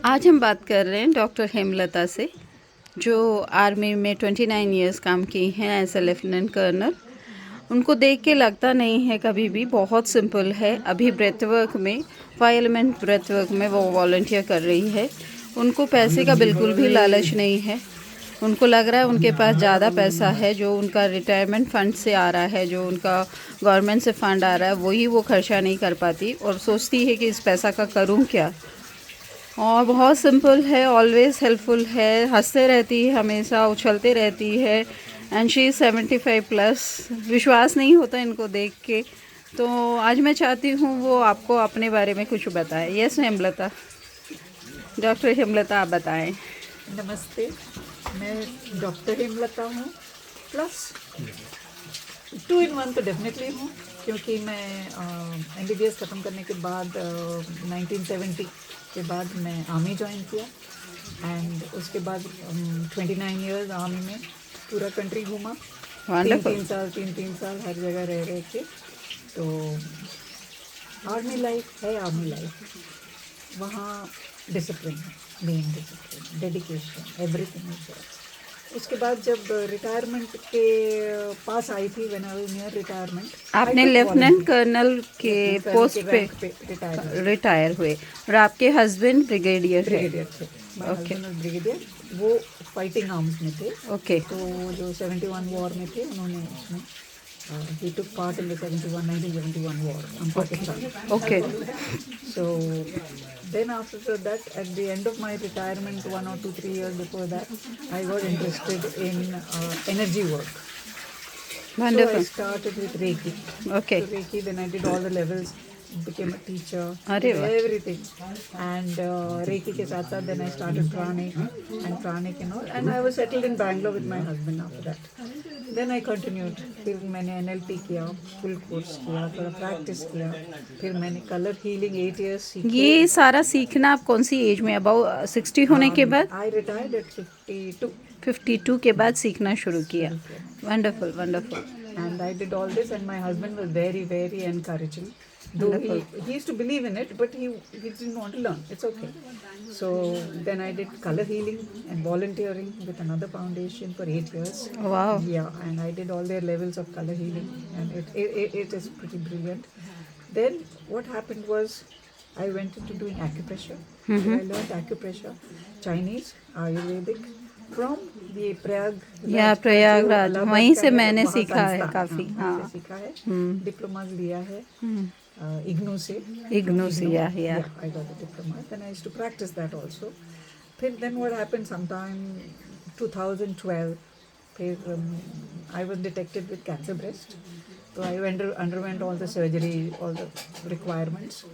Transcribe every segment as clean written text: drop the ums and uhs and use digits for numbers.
आज हम बात कर रहे हैं डॉक्टर हेमलता से, जो आर्मी में 29 इयर्स काम की हैं एज ए लेफ्टिनेंट कर्नल। उनको देख के लगता नहीं है कभी भी, बहुत सिंपल है। अभी ब्रेथ वर्क में, 5 एलिमेंट ब्रेथ वर्क में वो वॉलंटियर कर रही है। उनको पैसे का बिल्कुल भी लालच नहीं है। उनको लग रहा है उनके पास ज़्यादा पैसा है, जो उनका रिटायरमेंट फंड से आ रहा है, जो उनका गवर्नमेंट से फंड आ रहा है, वही वो खर्चा नहीं कर पाती और सोचती है कि इस पैसा का करूं क्या। और बहुत सिंपल है, ऑलवेज हेल्पफुल है, हंसते रहती है, हमेशा उछलते रहती है। And she 75 plus. विश्वास नहीं होता इनको देख के। तो आज मैं चाहती हूँ वो आपको अपने बारे में कुछ बताएं। यस हेमलता, डॉक्टर हेमलता, आप बताएं। नमस्ते, मैं डॉक्टर हेमलता हूँ, प्लस 2 in 1 तो डेफिनेटली हूँ, क्योंकि मैं MBBS ख़त्म करने के बाद 1970 के बाद मैं आर्मी ज्वाइन किया। एंड उसके बाद 29 इयर्स आर्मी में पूरा कंट्री घूमा। वंडरफुल। तीन साल हर जगह रह के। तो आर्मी लाइफ है, आर्मी लाइफ वहाँ डिसिप्लिन है, main discipline, dedication, everything is there. उसके बाद जब रिटायरमेंट के पास आई थी, when I was near retirement, आपने लेफ्टिनेंट कर्नल के पोस्ट पे रिटायर रिटायर हुए और आपके हस्बैंड ब्रिगेडियर है। ब्रिगेडियर थे। माय हस्बैंड वाज ब्रिगेडियर, वो फाइटिंग आर्म्स में थे। ओके। तो जो 71 वॉर में थे, उन्होंने उसमें he took part in the 1971 war on Pakistan. Okay. So then after that, at the end of my retirement, 1 or 2, 3 years before that, I got interested in energy work. So I wonderful. started with Reiki. Okay. So Reiki, then I did all the levels, became a teacher, अरे did वाह। everything. And Reiki के साथ साथ then I started pranic and all. And I was settled in Bangalore with my husband after that. Then I continued. फिर मैंने NLP किया, full course किया, थोड़ा प्रैक्टिस किया। फिर मैंने कलर हीलिंग 8 years सीखी। ये सारा सीखना आप कौन सी एज में, अबाउट 60 होने के बाद? I retired at 52. 52 के बाद सीखना शुरू किया। Wonderful wonderful. And I did all this, and my husband was very, very encouraging. Though he used to believe in it, but he didn't want to learn. It's okay. So then I did color healing and volunteering with another foundation for 8 years. वाह। Yeah, and I did all their levels of color healing, and it is pretty brilliant. Then what happened was I went into doing acupressure. I learned acupressure, Chinese, Ayurvedic, from the Prayag. या प्रयागराज, वहीं से मैंने सीखा है काफ़ी। हाँ, हाँ। सीखा है, डिप्लोमाज लिया है इग्नू से। इग्नू से, या I got the diploma. Then I used to practice that also. Then what happened sometime 2012, फिर I was detected with cancer breast. So I underwent all the surgery, all the requirements.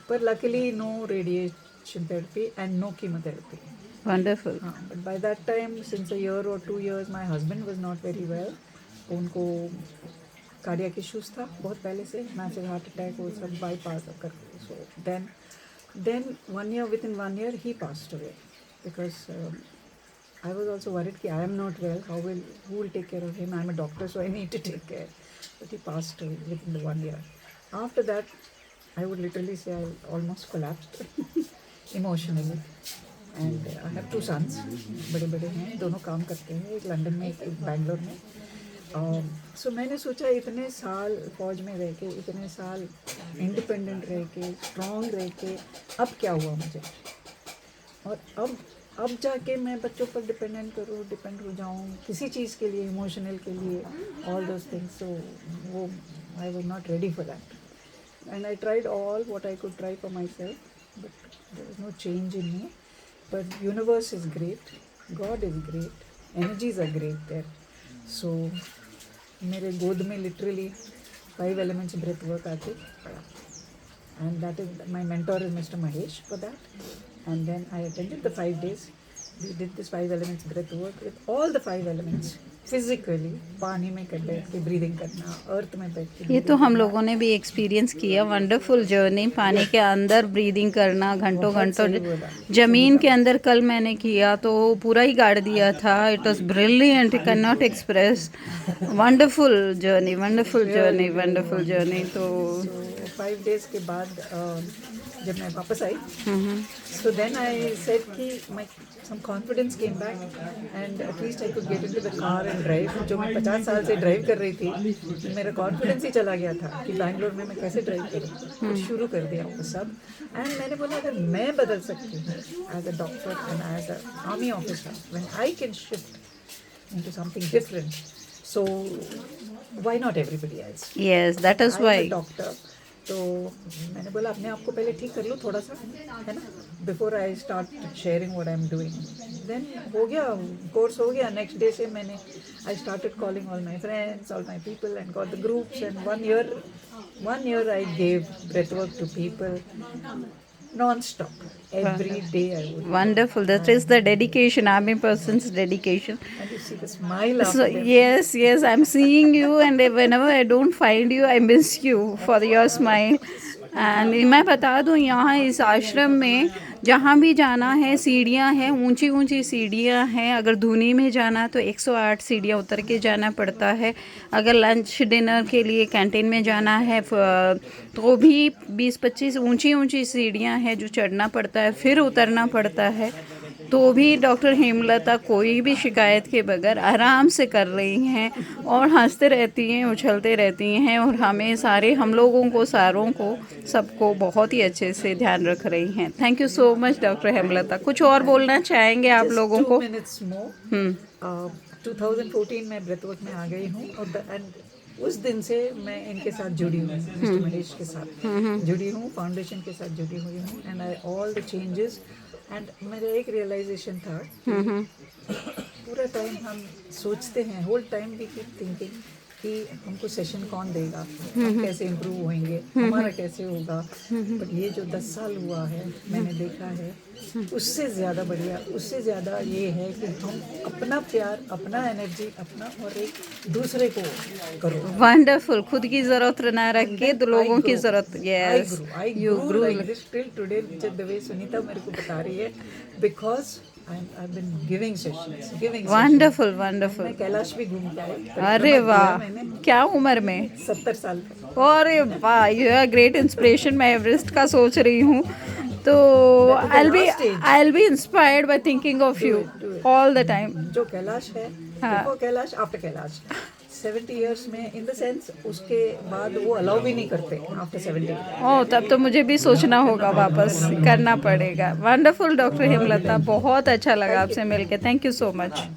But luckily no radiation therapy and no chemotherapy. Wonderful. But by that time, since a year or 2 years, my husband was not very well. उनको cardiac issues था बहुत पहले से, massive heart attack, वो सब bypass करके। सो then 1 year, within 1 year he passed away, because I was also worried कि I am not well, who will take care of him? I am a doctor, so I need to take care. But he passed away within the 1 year. After that, I would literally say I almost collapsed emotionally. And I have 2 sons, बड़े बड़े हैं, दोनों काम करते हैं, एक London में, एक बैंगलोर में। सो मैंने सोचा इतने साल फौज में रह के, इतने साल इंडिपेंडेंट रह के, स्ट्रॉन्ग रह के, अब क्या हुआ मुझे? और अब जाके मैं बच्चों पर डिपेंड हो जाऊँ किसी चीज़ के लिए, इमोशनल के लिए, ऑल दोज थिंग्स। सो वो I was not ready for that, and I tried all what I could try for myself, but there is no change in me. But universe is great, God is great, energies are great there. So मेरे गोद में literally 5 elements breath work आके पड़ा, and that is my mentor is Mr. Mahesh for that. And then I attended the 5 days. We did this 5 elements breath work with all the 5 elements physically. पानी में बैठ के breathing करना, अर्थ में बैठ के, ये तो हम लोगों ने भी एक्सपीरियंस किया। वंडरफुल जर्नी, पानी के अंदर ब्रीदिंग करना, घंटों घंटों ज़मीन के अंदर। कल मैंने किया तो पूरा ही गाड़ दिया था। It was brilliant, can not express. Wonderful journey, wonderful journey, wonderful journey. तो 5 days के बाद जब मैं वापस आई, so then I said कि my some confidence came back and at least I could get into the car and drive. जो मैं 50 साल से ड्राइव कर रही थी, मेरा कॉन्फिडेंस ही चला गया था कि बैंगलोर में मैं कैसे ड्राइव करूँ, कुछ शुरू कर दिया वो सब। एंड मैंने बोला अगर मैं बदल सकती हूँ as a doctor and as a army officer, when I can shift into something different, so why not everybody else? Yes, that is I'm a why. doctor, तो मैंने बोला अपने आप को पहले ठीक कर लो थोड़ा सा, है ना, before I start sharing what I am doing. Then हो गया, कोर्स हो गया, नेक्स्ट डे से मैंने I started calling all my friends, all my people and got the groups and one year I gave breath work to people non-stop. Every day I would. Wonderful. That is the dedication, army person's dedication. And you see the smile So after them. yes, I'm seeing you, and whenever I don't find you, I miss you for your smile. And मैं बता दूँ यहाँ इस आश्रम में जहाँ भी जाना है सीढ़ियाँ हैं, ऊंची ऊंची सीढ़ियाँ हैं। अगर धुनी में जाना तो 108 सीढ़ियाँ उतर के जाना पड़ता है। अगर लंच डिनर के लिए कैंटीन में जाना है तो भी 20-25 ऊंची ऊंची सीढ़ियाँ हैं जो चढ़ना पड़ता है, फिर उतरना पड़ता है। तो भी डॉक्टर हेमलता कोई भी शिकायत के बगैर आराम से कर रही हैं और हंसते रहती हैं, उछलते रहती हैं और हमें हम लोगों को सबको बहुत ही अच्छे से ध्यान रख रही हैं। Thank you so much doctor Hemlata. कुछ और बोलना चाहेंगे आप लोगों को? 2 minutes more. 2014 में ब्रेथवर्क में आ गई हूँ और उस दिन से मैं इनके साथ जुड़ी हूँ, मिस्टर मनीष के साथ जुड़ी हूँ, फाउंडेशन के साथ जुड़ी हुई हूँ and all the changes. And मेरा एक रियलाइजेशन था, पूरा टाइम हम सोचते हैं, whole time we keep thinking कि हमको सेशन कौन देगा, हम कैसे इम्प्रूव होएंगे, हमारा कैसे होगा। बट ये जो 10 साल हुआ है मैंने देखा है, उससे ज़्यादा बढ़िया, उससे ज़्यादा ये है कि हम अपना प्यार, अपना एनर्जी अपना और एक दूसरे को करो। वंडरफुल। खुद की ज़रूरत ना रख के तो लोगों की ज़रूरत। Yes, you grew like this till today, the way Sunita मेरे को बता रही है, because I've been giving sessions. Wonderful wonderful. मैं कैलाश भी घूम के आई। अरे वाह, क्या उम्र में? 70 साल का। अरे वाह, यू आर ग्रेट इंस्पिरेशन। मैं एवरेस्ट का सोच रही हूँ तो I'll be inspired by thinking of you all the time. जो कैलाश है, before Kailash, after Kailash, 70 years में, इन द सेंस उसके बाद वो अलाउ भी नहीं करते आफ्टर 70। ओह, तब तो मुझे भी सोचना होगा, वापस करना पड़ेगा। वंडरफुल डॉक्टर हेमलता, बहुत अच्छा लगा आपसे मिलके। Thank you so much.